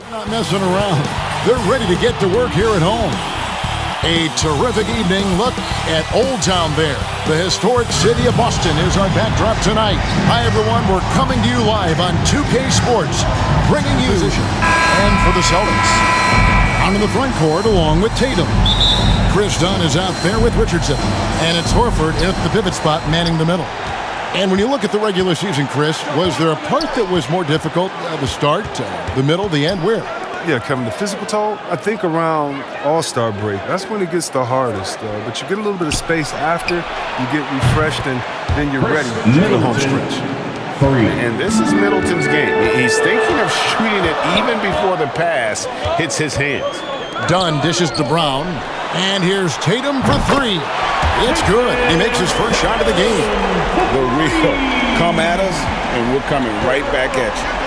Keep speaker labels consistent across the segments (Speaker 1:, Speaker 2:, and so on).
Speaker 1: Not messing around. They're ready to get to work here at home. A terrific evening look at Old Town there. The historic city of Boston is our backdrop tonight. Hi, everyone. We're coming to you live on 2K Sports, bringing you and for the Celtics. On in the front court along with Tatum. Chris Dunn is out there with Richardson. And it's Horford at the pivot spot manning the middle. And when you look at the regular season, Chris, was there a part that was more difficult? The start, the middle, the end? Where?
Speaker 2: Yeah, Kevin, the physical toll, I think around All-Star break, that's when it gets the hardest. But you get a little bit of space after, you get refreshed, and then you're ready for the home stretch.
Speaker 3: And this is Middleton's game. He's thinking of shooting it even before the pass hits his hands.
Speaker 1: Dunn dishes to Brown, and here's Tatum for three. It's good. He makes his first shot of the game.
Speaker 3: The real come at us, and we're coming right back at you.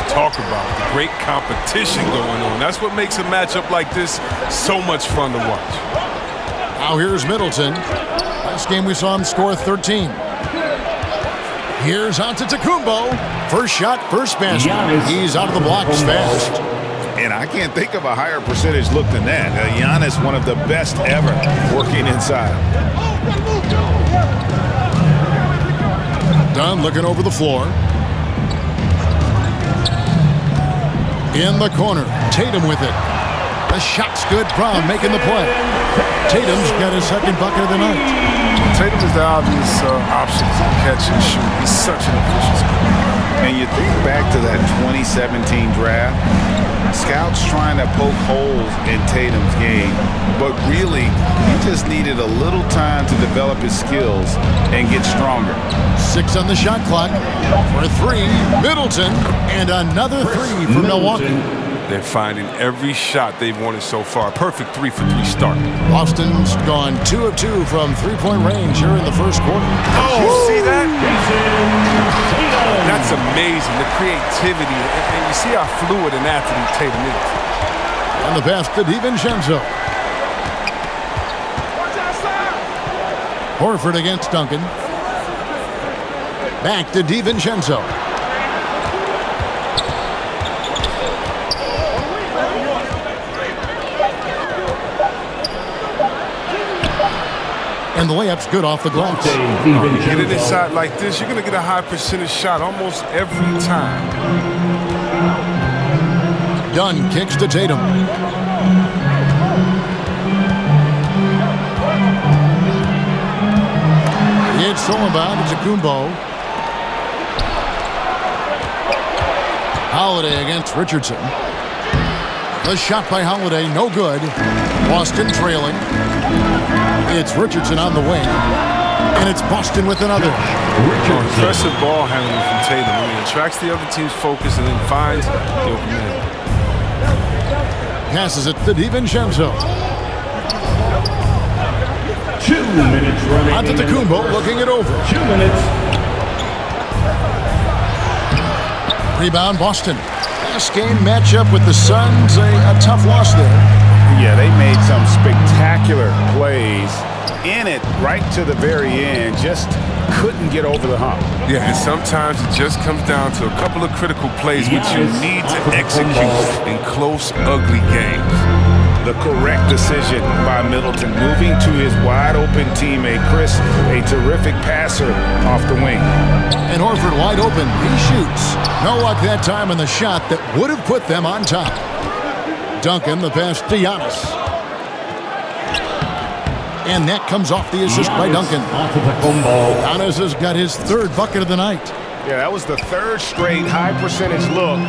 Speaker 2: Talk about the great competition going on. That's what makes a matchup like this so much fun to watch.
Speaker 1: Now here's Middleton. Last game we saw him score 13. Here's Antetokounmpo. First shot, first basket. He's out of the blocks fast.
Speaker 3: And I can't think of a higher percentage look than that. Giannis, one of the best ever working inside.
Speaker 1: Dunn looking over the floor. In the corner, Tatum with it. The shot's good. Brown making the play. Tatum's got his second bucket of the night.
Speaker 2: Tatum is the obvious option for catch and shoot. He's such an efficient scorer.
Speaker 3: And you think back to that 2017 draft, scouts trying to poke holes in Tatum's game, but really, he just needed a little time to develop his skills and get stronger.
Speaker 1: 6 on the shot clock. For three, Middleton, and another three for Milwaukee.
Speaker 2: They're finding every shot they've wanted so far. Perfect 3-for-3 start.
Speaker 1: Boston's gone 2 of 2 from three-point range here in the first quarter.
Speaker 2: Oh, see that? That's amazing, the creativity. And you see how fluid an athlete Tatum is.
Speaker 1: And the pass to DiVincenzo. Horford against Duncan. Back to DiVincenzo. And the layup's good off the glass.
Speaker 2: Get it inside like this, you're going to get a high percentage shot almost every time.
Speaker 1: Dunn kicks to Tatum. It's all about Antetokounmpo. Holiday against Richardson. The shot by Holiday, no good. Boston trailing. It's Richardson on the wing. And it's Boston with another.
Speaker 2: Impressive ball handling from Tatum. He attracts the other team's focus and then finds the open man.
Speaker 1: Passes it to DiVincenzo.
Speaker 4: 2 minutes running.
Speaker 1: Antetokounmpo looking it over.
Speaker 4: 2 minutes.
Speaker 1: Rebound Boston. Last game matchup with the Suns, a tough loss there.
Speaker 3: Yeah, they made some spectacular plays in it right to the very end. Just couldn't get over the hump.
Speaker 2: Yeah, and sometimes it just comes down to a couple of critical plays which you need to execute in close, ugly games.
Speaker 3: The correct decision by Middleton, moving to his wide-open teammate, Chris, a terrific passer off the wing.
Speaker 1: And Horford wide open. He shoots. No luck that time in the shot that would have put them on top. Duncan, the pass to Giannis. And that comes off the assist by Duncan. Giannis has got his third bucket of the night.
Speaker 3: Yeah, that was the third straight high-percentage look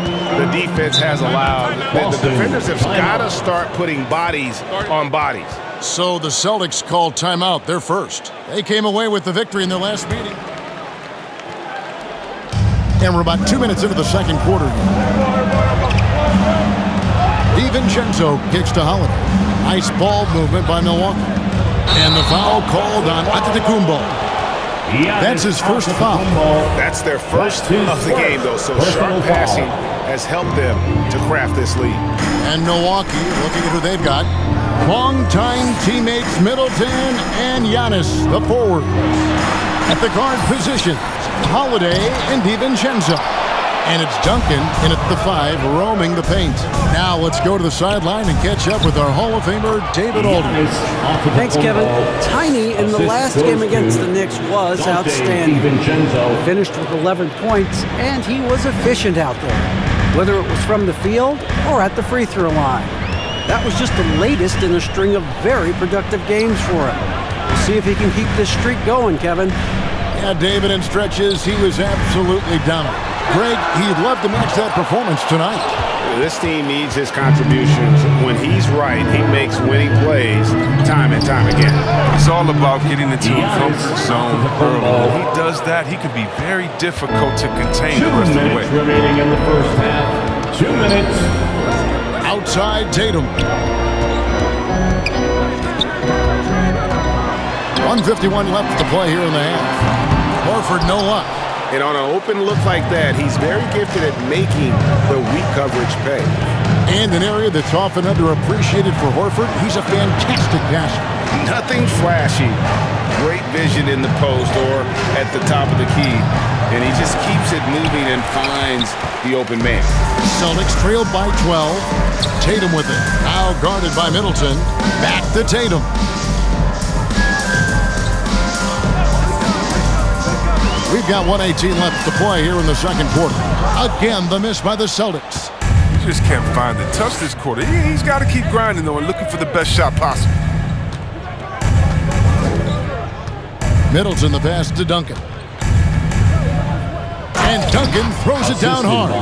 Speaker 3: the defense has allowed. The defenders have got to start putting bodies on bodies.
Speaker 1: So the Celtics called timeout. They're first. They came away with the victory in their last meeting. And we're about 2 minutes into the second quarter. DiVincenzo kicks to Holiday. Nice ball movement by Milwaukee. And the foul called on Antetokounmpo. That's his first foul.
Speaker 3: That's their first of the game, though, so sharp passing has helped them to craft this lead.
Speaker 1: And Milwaukee, looking at who they've got, longtime teammates Middleton and Giannis, the forward. At the guard position, Holiday and DiVincenzo. And it's Duncan in at the 5, roaming the paint. Now let's go to the sideline and catch up with our Hall of Famer, David Aldridge.
Speaker 5: Thanks, Kevin. Tiny in the last game against the Knicks was outstanding. He finished with 11 points, and he was efficient out there, whether it was from the field or at the free throw line. That was just the latest in a string of very productive games for him. We'll see if he can keep this streak going, Kevin.
Speaker 1: Yeah, David, in stretches, he was absolutely dominant. Greg, he'd love to match that performance tonight.
Speaker 3: This team needs his contributions. When he's right, he makes winning plays time and time again.
Speaker 2: It's all about getting into a comfort zone early. When he does that, he can be very difficult to contain the rest of the way.
Speaker 4: 2 minutes remaining in the first half. 2 minutes.
Speaker 1: Outside Tatum. 1:51 left to play here in the half. Horford, no luck.
Speaker 3: And on an open look like that, he's very gifted at making the weak coverage pay.
Speaker 1: And an area that's often underappreciated for Horford, he's a fantastic passer.
Speaker 3: Nothing flashy. Great vision in the post or at the top of the key. And he just keeps it moving and finds the open man.
Speaker 1: Celtics trailed by 12. Tatum with it. Now guarded by Middleton. Back to Tatum. We've got 1:18 left to play here in the second quarter. Again, the miss by the Celtics.
Speaker 2: You just can't find the touch this quarter. He's got to keep grinding, though, and looking for the best shot possible.
Speaker 1: Middleton the pass to Duncan. And Duncan throws it down hard.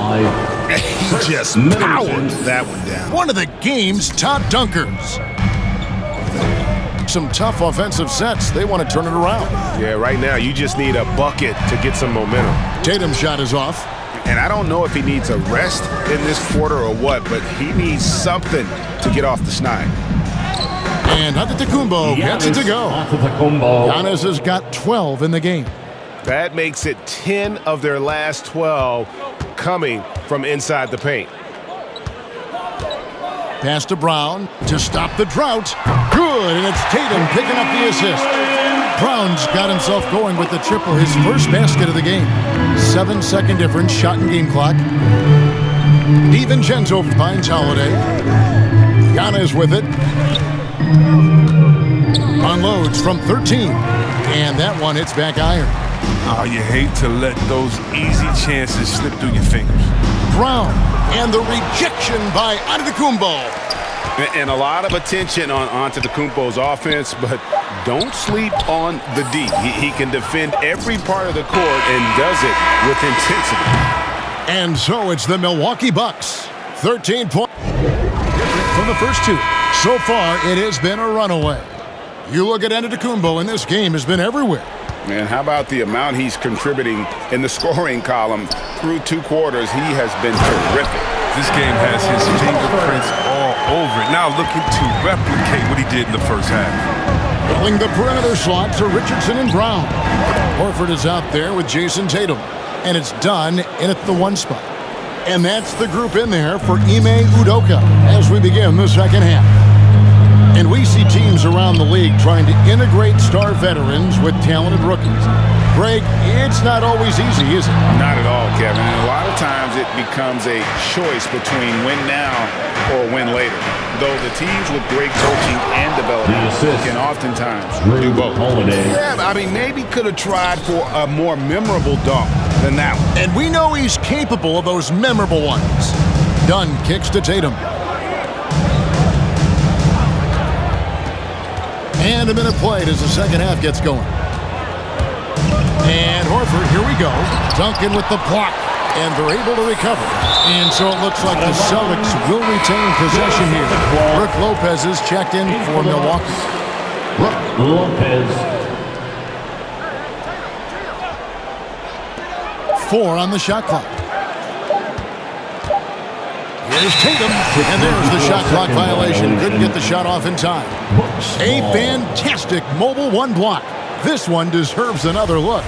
Speaker 3: He just powered that one down.
Speaker 1: One of the game's top dunkers. Some tough offensive sets. They want to turn it around.
Speaker 3: Yeah, right now you just need a bucket to get some momentum.
Speaker 1: Tatum's shot is off.
Speaker 3: And I don't know if he needs a rest in this quarter or what, but he needs something to get off the snide.
Speaker 1: And Antetokounmpo gets it to go. Giannis has got 12 in the game.
Speaker 3: That makes it 10 of their last 12 coming from inside the paint.
Speaker 1: Pass to Brown to stop the drought. Good, and it's Tatum picking up the assist. Brown's got himself going with the triple, his first basket of the game. 7-second difference, shot and game clock. DiVincenzo finds Holiday. Giannis with it. Unloads from 13. And that one hits back iron.
Speaker 2: Oh, you hate to let those easy chances slip through your fingers.
Speaker 1: Brown, and the rejection by Antetokounmpo.
Speaker 3: And a lot of attention on Antetokounmpo's offense, but don't sleep on the D. He can defend every part of the court and does it with intensity. And
Speaker 1: so it's the Milwaukee Bucks. 13 points from the first two. So far, it has been a runaway. You look at Antetokounmpo, and this game has been everywhere.
Speaker 3: And how about the amount he's contributing in the scoring column through 2 quarters? He has been terrific.
Speaker 2: This game has his fingerprints all over it. Now looking to replicate what he did in the first half.
Speaker 1: Filling the perimeter slot to Richardson and Brown. Horford is out there with Jason Tatum. And it's done in at the 1 spot. And that's the group in there for Ime Udoka as we begin the second half. And we see teams around the league trying to integrate star veterans with talented rookies. Greg, it's not always easy, is it?
Speaker 3: Not at all, Kevin. And a lot of times it becomes a choice between win now or win later. Though the teams with great coaching and development can oftentimes do both. Yeah, I mean, maybe could have tried for a more memorable dunk than that one.
Speaker 1: And we know he's capable of those memorable ones. Dunn kicks to Tatum. And a minute played as the second half gets going. And Horford, here we go. Duncan with the block. And they're able to recover. And so it looks like the Celtics will retain possession here. Brook Lopez is checked in for Milwaukee.
Speaker 4: Brook Lopez.
Speaker 1: 4 on the shot clock. Here's Tatum, and there's the shot clock violation. Couldn't get the shot off in time. A fantastic mobile 1 block. This one deserves another look.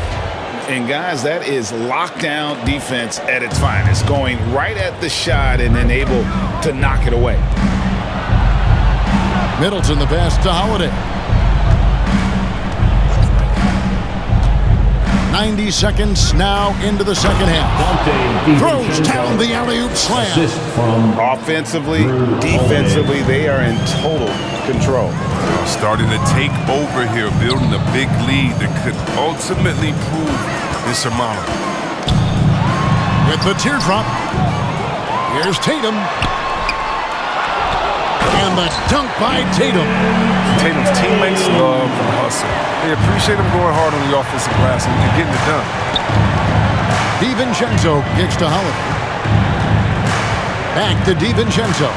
Speaker 3: And guys, that is lockdown defense at its finest. Going right at the shot and then able to knock it away.
Speaker 1: Middleton the pass to Holiday. 90 seconds now into the second half. Throws down the alley-oop slam.
Speaker 3: Offensively, defensively, they are in total control.
Speaker 2: Starting to take over here, building a big lead that could ultimately prove insurmountable.
Speaker 1: With the teardrop, here's Tatum. And the dunk by Tatum.
Speaker 2: Tatum's teammates love the hustle. They appreciate him going hard on the offensive glass and getting it done.
Speaker 1: DiVincenzo kicks to Holiday. Back to DiVincenzo.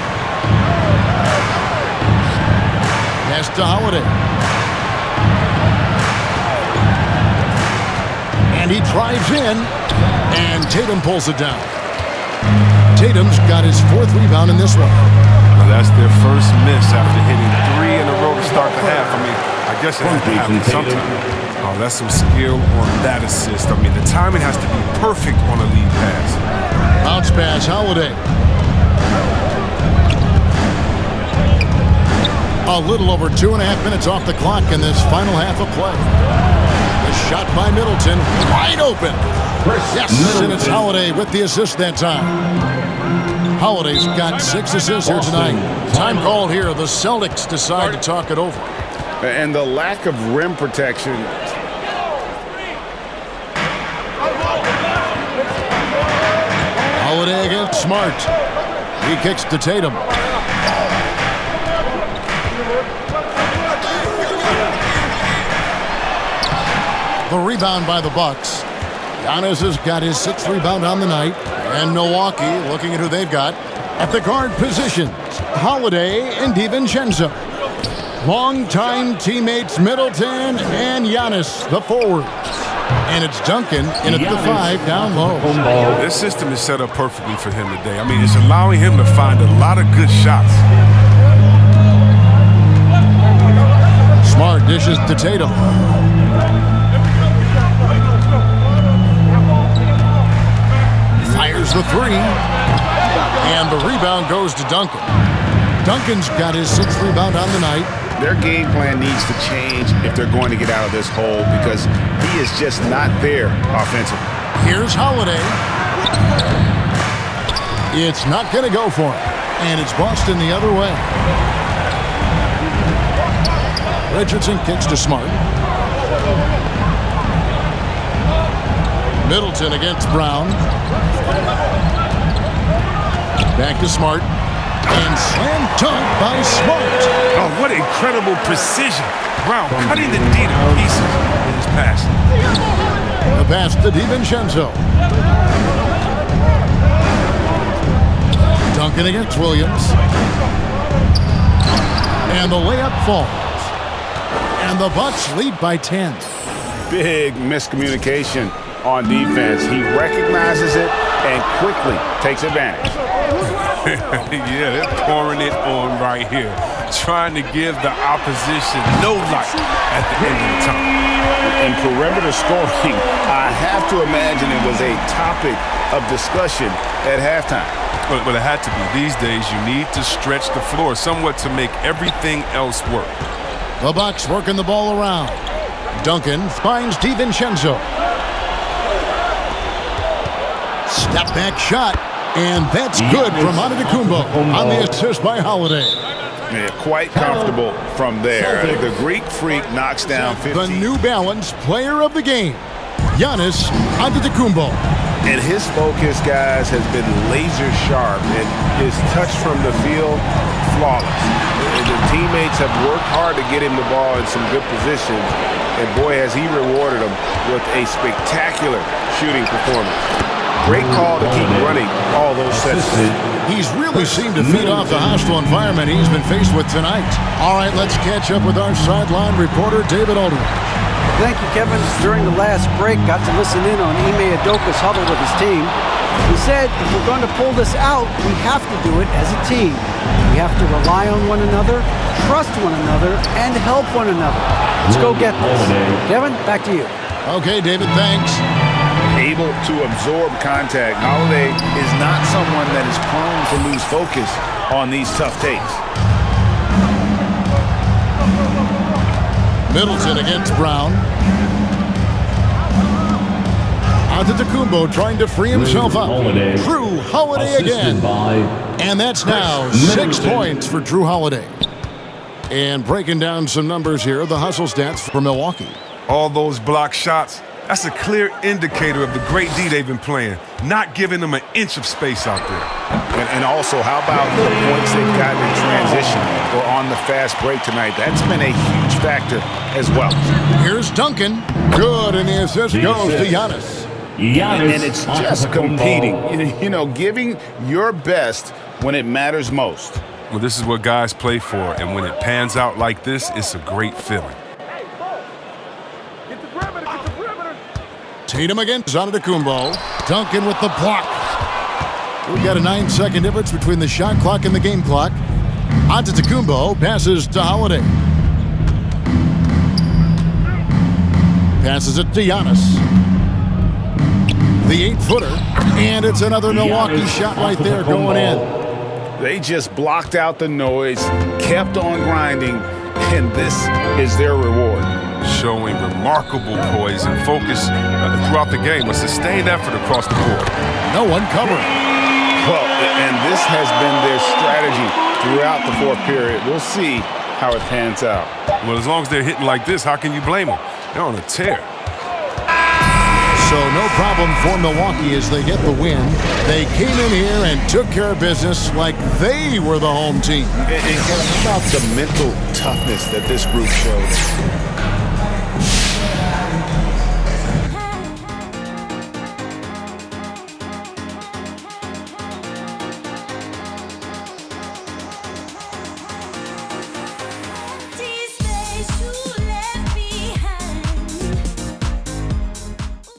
Speaker 1: Pass to Holiday. And he drives in, and Tatum pulls it down. Tatum's got his 4th rebound in this one.
Speaker 2: Well, that's their first miss after hitting 3 in a row to start the half. I mean, I guess it had to happen sometime. Oh, that's some skill on that assist. I mean, the timing has to be perfect on a lead pass.
Speaker 1: Bounce pass, Holiday. A little over 2.5 minutes off the clock in this final half of play. The shot by Middleton, wide open. Yes, and it's Holiday with the assist that time. Holiday's got 6 assists here tonight. Time called here. The Celtics decide to talk it over.
Speaker 3: And the lack of rim protection.
Speaker 1: Holiday against Smart. He kicks to Tatum. The rebound by the Bucks. Giannis has got his 6th rebound on the night. And Milwaukee, looking at who they've got. At the guard positions, Holiday and DiVincenzo. Longtime teammates Middleton and Giannis, the forwards. And it's Duncan in at the 5 down low.
Speaker 2: This system is set up perfectly for him today. I mean, it's allowing him to find a lot of good shots.
Speaker 1: Smart dishes to Tatum. Fires the 3. And the rebound goes to Duncan. Duncan's got his 6th rebound on the night.
Speaker 3: Their game plan needs to change if they're going to get out of this hole because he is just not there offensively.
Speaker 1: Here's Holiday. It's not going to go for him. And it's Boston the other way. Richardson kicks to Smart. Middleton against Brown. Back to Smart. And slam dunk by Smart.
Speaker 2: Oh, what incredible precision. Brown cutting the D to pieces in his pass.
Speaker 1: The pass to DiVincenzo. Duncan against Williams. And the layup falls. And the Bucks lead by 10.
Speaker 3: Big miscommunication on defense. He recognizes it and quickly takes advantage.
Speaker 2: Yeah, they're pouring it on right here. Trying to give the opposition no light at the end of the time.
Speaker 3: In perimeter scoring, I have to imagine it was a topic of discussion at halftime.
Speaker 2: But it had to be. These days, you need to stretch the floor somewhat to make everything else work.
Speaker 1: The Bucks working the ball around. Duncan finds DiVincenzo. Step back shot. And that's good from Antetokounmpo on the assist by Holiday.
Speaker 3: Yeah, quite comfortable from there. The Greek Freak knocks down 15.
Speaker 1: The New Balance player of the game, Giannis Antetokounmpo.
Speaker 3: And his focus, guys, has been laser sharp, and his touch from the field, flawless. The teammates have worked hard to get him the ball in some good positions, and boy, has he rewarded them with a spectacular shooting performance. Great call to keep running all those sets.
Speaker 1: He's really seemed to feed off the hostile environment he's been faced with tonight. All right, let's catch up with our sideline reporter, David Aldridge.
Speaker 5: Thank you, Kevin. During the last break, got to listen in on Ime Udoka's huddle with his team. He said, if we're going to pull this out, we have to do it as a team. We have to rely on one another, trust one another, and help one another. Let's go get this. Kevin, back to you.
Speaker 1: Okay, David, thanks.
Speaker 3: Able to absorb contact. Holiday is not someone that is prone to lose focus on these tough takes.
Speaker 1: Middleton against Brown. Antetokounmpo trying to free himself up. Drew Holiday again. And that's now 6 points for Drew Holiday. And breaking down some numbers here, the hustle stats for Milwaukee.
Speaker 2: All those block shots, that's a clear indicator of the great D they've been playing, not giving them an inch of space out there.
Speaker 3: And also, how about the points they've gotten in transition or on the fast break tonight? That's been a huge factor as well.
Speaker 1: Here's Duncan. Good, and the assist goes to Giannis.
Speaker 3: And it's just competing, you know, giving your best when it matters most.
Speaker 2: Well, this is what guys play for, and when it pans out like this, it's a great feeling.
Speaker 1: Tatum against Antetokounmpo. Duncan with the block. We've got a 9-second difference between the shot clock and the game clock. Antetokounmpo passes to Holiday. Passes it to Giannis. The 8-footer. And it's another Milwaukee shot right there going in.
Speaker 3: They just blocked out the noise, kept on grinding, and this is their reward.
Speaker 2: Showing remarkable poise and focus throughout the game. A sustained effort across the board.
Speaker 1: No one covering.
Speaker 3: Well, and this has been their strategy throughout the fourth period. We'll see how it pans out.
Speaker 2: Well, as long as they're hitting like this, how can you blame them? They're on a tear.
Speaker 1: So no problem for Milwaukee as they get the win. They came in here and took care of business like they were the home team.
Speaker 3: And how about the mental toughness that this group showed?